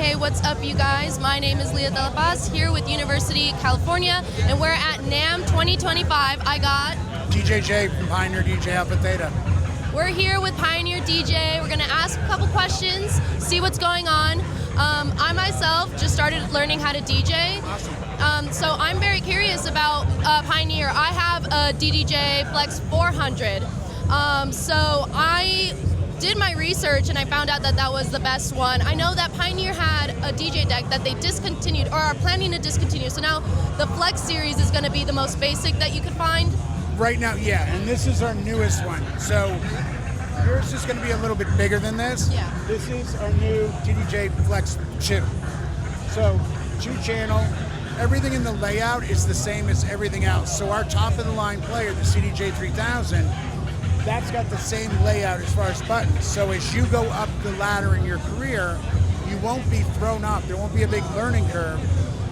Hey, what's up, you guys? My name is Leah here with University of California, and we're at NAMM 2025. I got DJJ from Pioneer DJ AlphaTheta. We're here with Pioneer DJ. We're going to ask a couple questions, see what's going on. I myself just started learning how to DJ. Awesome. So I'm very curious about Pioneer. I have a DDJ-FLX2. So I did my research and I found out that that was the best one. I know that Pioneer had a DJ deck that they discontinued or are planning to discontinue. So now the Flex series is going to be the most basic that you could find? Right now, yeah, and this is our newest one. So yours is going to be a little bit bigger than this. Yeah. This is our new DDJ-FLX2. So 2-channel, everything in the layout is the same as everything else. So our top of the line player, the CDJ-3000, that's got the same layout as far as buttons. So as you go up the ladder in your career, you won't be thrown off. There won't be a big learning curve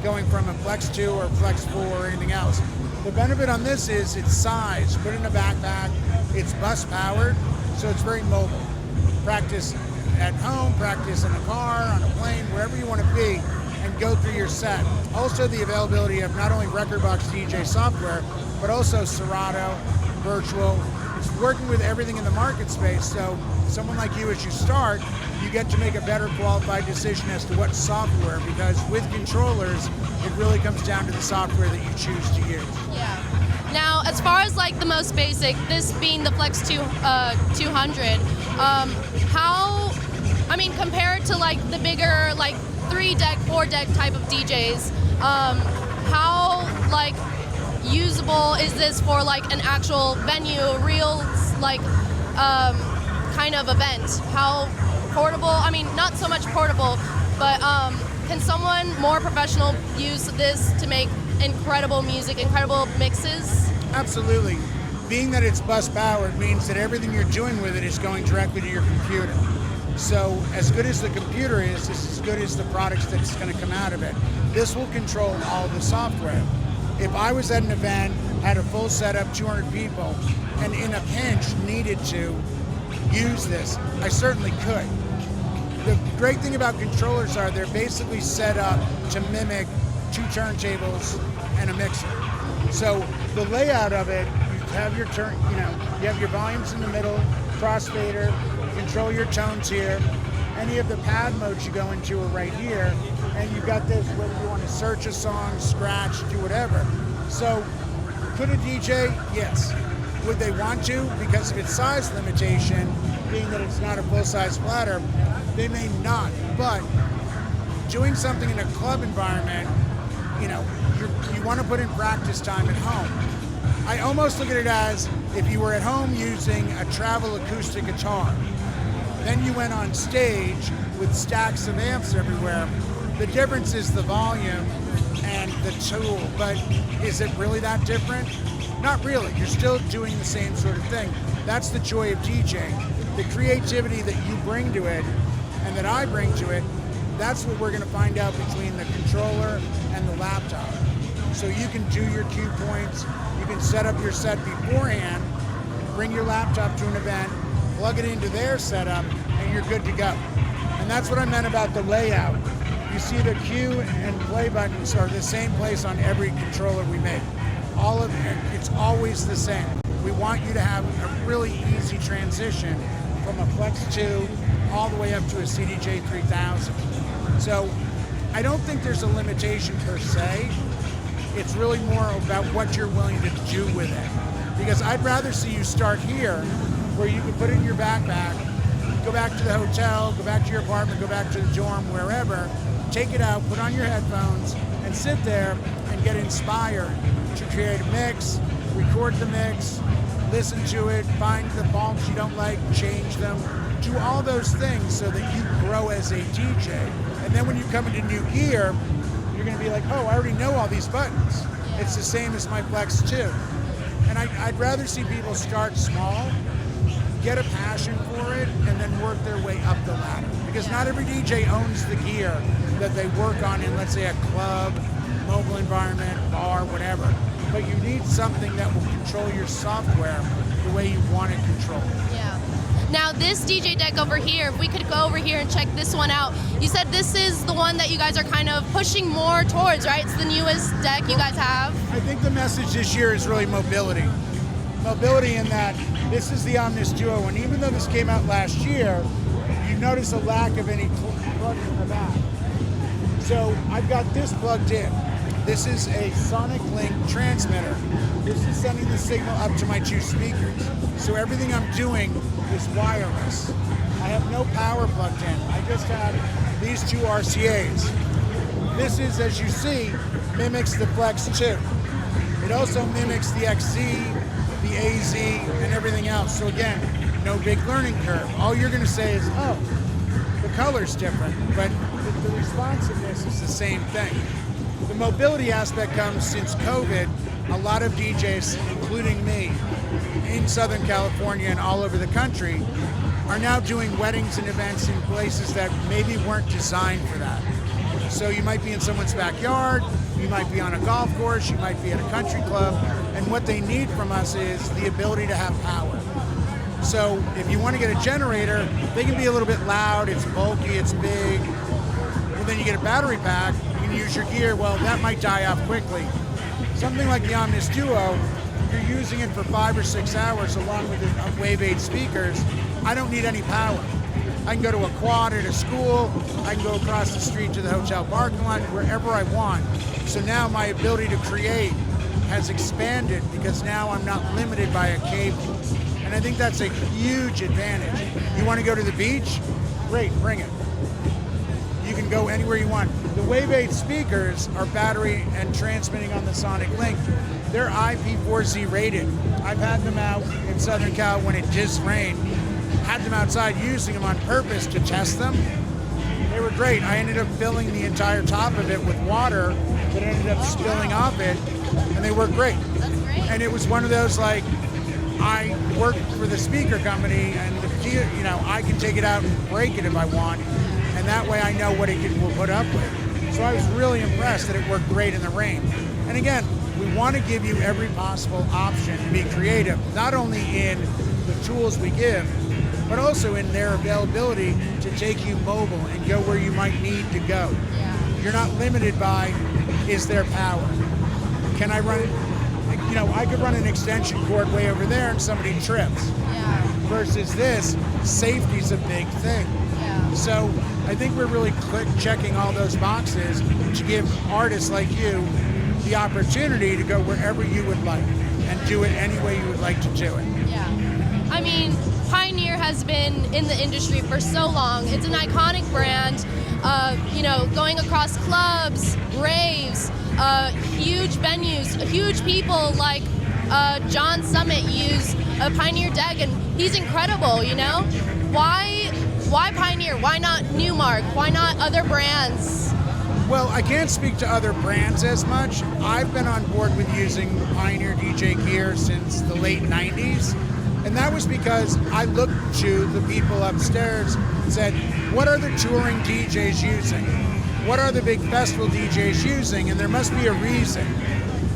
going from a Flex 2 or Flex 4 or anything else. The benefit on this is its size. Put it in a backpack. It's bus powered, so it's very mobile. Practice at home, practice in a car, on a plane, wherever you want to be, and go through your set. Also the availability of not only Rekordbox DJ software, but also Serato, virtual. It's working with everything in the market space, so someone like you, as you start, you get to make a better qualified decision as to what software, because with controllers, it really comes down to the software that you choose to use. Yeah. Now, as far as like the most basic, this being the Flex 200, how, I mean, compared to like the bigger, like 3-deck, 4-deck type of DJs, how like usable is this for like an actual venue, real like kind of event? How portable? I mean, not so much portable, but can someone more professional use this to make incredible music, incredible mixes? Absolutely. Being that it's bus powered means that everything you're doing with it is going directly to your computer. So as good as the computer is as good as the products that's going to come out of it. This will control all the software. If I was at an event, had a full setup, 200 people, and in a pinch needed to use this, I certainly could. The great thing about controllers are they're basically set up to mimic 2 turntables and a mixer. So the layout of it, you have your you have your volumes in the middle, crossfader, control your tones here. Any of the pad modes you go into are right here, and you've got this whether you want to search a song, scratch, do whatever. So could a DJ? Yes. Would they want to? Because of its size limitation, being that it's not a full-size platter, they may not. But doing something in a club environment, you want to put in practice time at home. I almost look at it as if you were at home using a travel acoustic guitar, then you went on stage with stacks of amps everywhere. The difference is the volume and the tool, but is it really that different? Not really. You're still doing the same sort of thing. That's the joy of DJing. The creativity that you bring to it and that I bring to it, that's what we're going to find out between the controller and the laptop. So you can do your cue points, you can set up your set beforehand, bring your laptop to an event, plug it into their setup, and you're good to go. And that's what I meant about the layout. You see the cue and play buttons are the same place on every controller we make. All of it, it's always the same. We want you to have a really easy transition from a Flex 2 all the way up to a CDJ-3000. So I don't think there's a limitation per se. It's really more about what you're willing to do with it. Because I'd rather see you start here, where you can put it in your backpack, go back to the hotel, go back to your apartment, go back to the dorm, wherever, take it out, put on your headphones, and sit there and get inspired to create a mix, record the mix, listen to it, find the bumps you don't like, change them, do all those things so that you grow as a DJ. And then when you come into new gear, you're going to be like, oh, I already know all these buttons. It's the same as my Flex 2. And I'd rather see people start small, get a passion for it, and then work their way up the ladder. Because not every DJ owns the gear that they work on in, let's say, a club, mobile environment, bar, whatever. But you need something that will control your software the way you want it controlled. Yeah. Now this DJ deck over here, if we could go over here and check this one out. You said this is the one that you guys are kind of pushing more towards, right? It's the newest deck you guys have. I think the message this year is really mobility. Mobility in that this is the OMNIUS-DUO, and even though this came out last year, you notice a lack of any plugs in the back. So I've got this plugged in. This is a Sonic Link transmitter. This is sending the signal up to my 2 speakers. So everything I'm doing is wireless. I have no power plugged in. I just have these 2 RCAs. This is, as you see, mimics the Flex 2. It also mimics the XZ, the AZ, and everything else. So again, no big learning curve. All you're gonna say is, oh, the color's different, but the responsiveness is the same thing. The mobility aspect comes since COVID. A lot of DJs, including me, in Southern California and all over the country, are now doing weddings and events in places that maybe weren't designed for that. So you might be in someone's backyard, you might be on a golf course, you might be at a country club, and what they need from us is the ability to have power. So if you want to get a generator, they can be a little bit loud, it's bulky, it's big. Well, then you get a battery pack, you can use your gear, well, that might die off quickly. Something like the OMNIUS-DUO, you're using it for 5 or 6 hours along with the Wave 8 speakers. I don't need any power. I can go to a quad at a school, I can go across the street to the hotel parking lot, wherever I want. So now my ability to create has expanded because now I'm not limited by a cable. And I think that's a huge advantage. You want to go to the beach? Great, bring it. You can go anywhere you want. The Wave 8 speakers are battery and transmitting on the Sonic Link. They're IP4Z rated. I've had them out in Southern Cal when it just rained. Had them outside using them on purpose to test them. They were great. I ended up filling the entire top of it with water that ended up spilling off it, and they worked great. That's great. And it was one of those like, I work for the speaker company, and I can take it out and break it if I want, and that way I know what it will put up with. So I was really impressed that it worked great in the rain. And again, we want to give you every possible option to be creative, not only in the tools we give, but also in their availability to take you mobile and go where you might need to go. Yeah. You're not limited by, is there power? Can I run it? I could run an extension cord way over there and somebody trips. Yeah. Versus this, safety's a big thing. Yeah. So I think we're really checking all those boxes to give artists like you the opportunity to go wherever you would like and do it any way you would like to do it. Yeah. I mean, Pioneer has been in the industry for so long. It's an iconic brand, going across clubs, raves, huge venues, huge people like John Summit use a Pioneer deck, and he's incredible, Why Pioneer? Why not Newmark? Why not other brands? Well, I can't speak to other brands as much. I've been on board with using Pioneer DJ gear since the late 90s. And that was because I looked to the people upstairs and said, what are the touring DJs using? What are the big festival DJs using? And there must be a reason.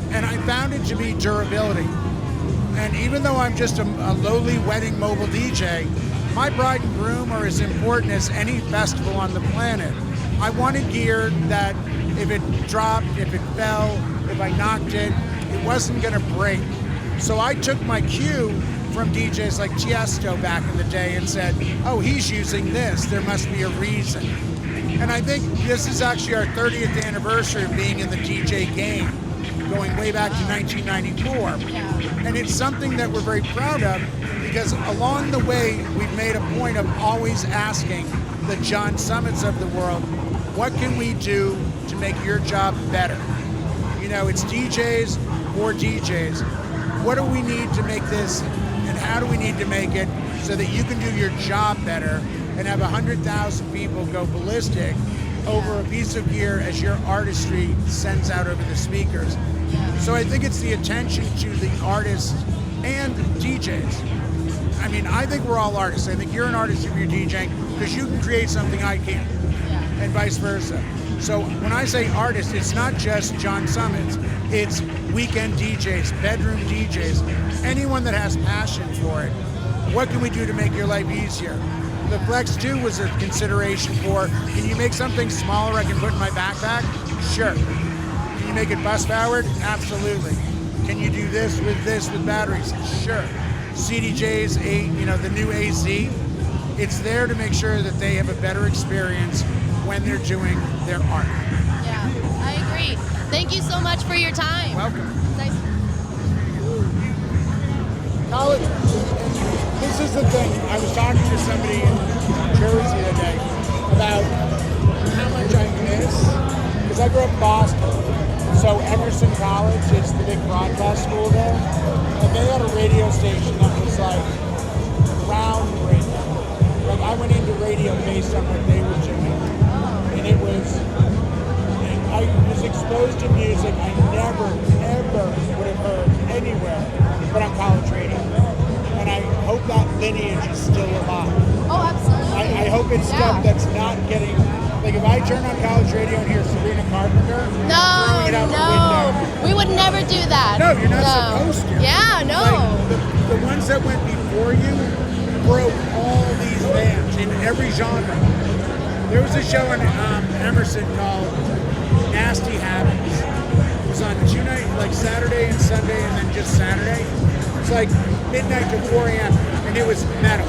And I found it to be durability. And even though I'm just a lowly wedding mobile DJ, my bride and groom are as important as any festival on the planet. I wanted gear that if it dropped, if it fell, if I knocked it, it wasn't gonna break. So I took my cue from DJs like Tiesto back in the day and said, oh, he's using this, there must be a reason. And I think this is actually our 30th anniversary of being in the DJ game, going way back to 1994. Yeah. And it's something that we're very proud of because along the way, we've made a point of always asking the John Summits of the world, what can we do to make your job better? It's DJs for DJs. What do we need to make this, and how do we need to make it so that you can do your job better and have 100,000 people go ballistic over a piece of gear as your artistry sends out over the speakers? So I think it's the attention to the artists and DJs. I mean, I think we're all artists. I think you're an artist if you're DJing because you can create something I can't, and vice versa. So when I say artists, it's not just John Summits. It's weekend DJs, bedroom DJs, anyone that has passion for it. what can we do to make your life easier? The Flex 2 was a consideration for, can you make something smaller I can put in my backpack? Sure. Can you make it bus powered? Absolutely. Can you do this with batteries? Sure. CDJ's, the new AZ, it's there to make sure that they have a better experience when they're doing their art. Yeah, I agree. Thank you so much for your time. Welcome. Nice. College, this is the thing. I was talking to somebody in Jersey the other day about how much I miss, because I grew up in Boston. So Emerson College is the big broadcast school there, and they had a radio station that was like groundbreaking. Like I went into radio based on what they were doing, and I was exposed to music I never, ever would have heard anywhere but on college radio. And I hope that lineage is still alive. Oh, absolutely. I hope it's stuff that's not getting, like if I turn on college radio and hear Sabrina Carpenter, throwing it out the window. We would never do that. No, you're not supposed to. Yeah, no. Like the ones that went before you broke all these bands in every genre. There was a show on Emerson called Nasty Habits. It was on 2 nights, like Saturday and Sunday, and then just Saturday. It's like midnight to 4 a.m. and it was metal.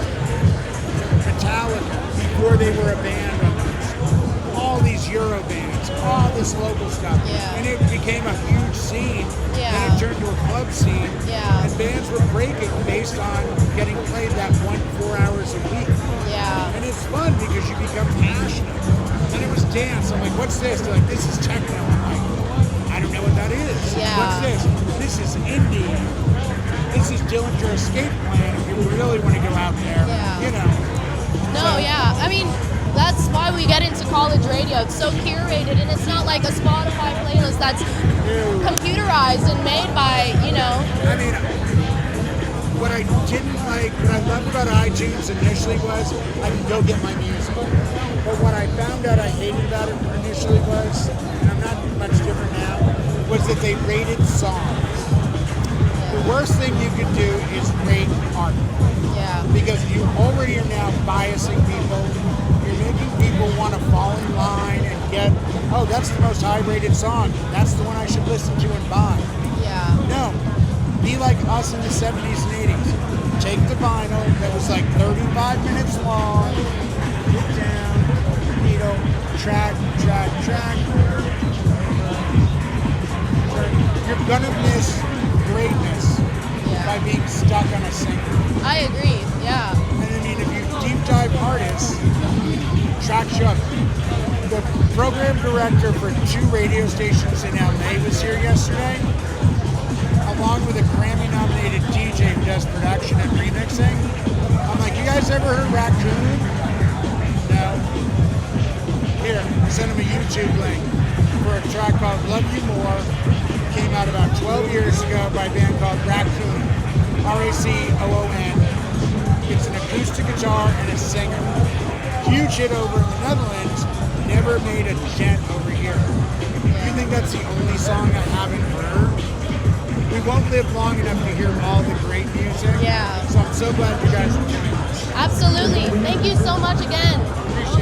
Metallica, before they were a band on those. All these Euro bands, all this local stuff. Yeah. And it became a huge scene. Yeah. And it turned to a club scene. Yeah. And bands were breaking based on getting played that 4 hours a week. Yeah. And it's fun because you become passionate. Then it was dance. I'm like, what's this? They're like, this is techno. I'm like, I don't know what that is. Yeah. What's this? This is indie. This is Dillinger Escape Plan if you really want to go out there. Yeah. You know. No, yeah. I mean, that's why we get into college radio. It's so curated, and it's not like a Spotify playlist that's computerized and made by, I mean, what I didn't like, what I loved about iTunes initially was I could go get my music. But what I found out I hated about it initially was, and I'm not much different now, was that they rated songs. The worst thing you can do is rate art. Yeah. Because you already are now biasing people. You're making people want to fall in line and get, oh, that's the most high-rated song. That's the one I should listen to and buy. Yeah. No. Be like us in the 70s and 80s. Take the vinyl that was like 35 minutes long, put down, track. You're gonna miss greatness by being stuck on a single. I agree, yeah. And I mean, if you deep dive artists, track show. The program director for 2 radio stations in LA was here yesterday, along with a Grammy-nominated DJ who does production and remixing. I'm like, you guys ever heard Raccoon? No. Here, I sent him a YouTube link for a track called Love You More. Came out about 12 years ago by a band called Raccoon. R-A-C-O-O-N. It's an acoustic guitar and a singer. Huge hit over in the Netherlands, never made a dent over here. You think that's the only song I haven't heard? We won't live long enough to hear all the great music. Yeah. So I'm so glad you guys are doing this. Absolutely. Thank you so much again. Appreciate it.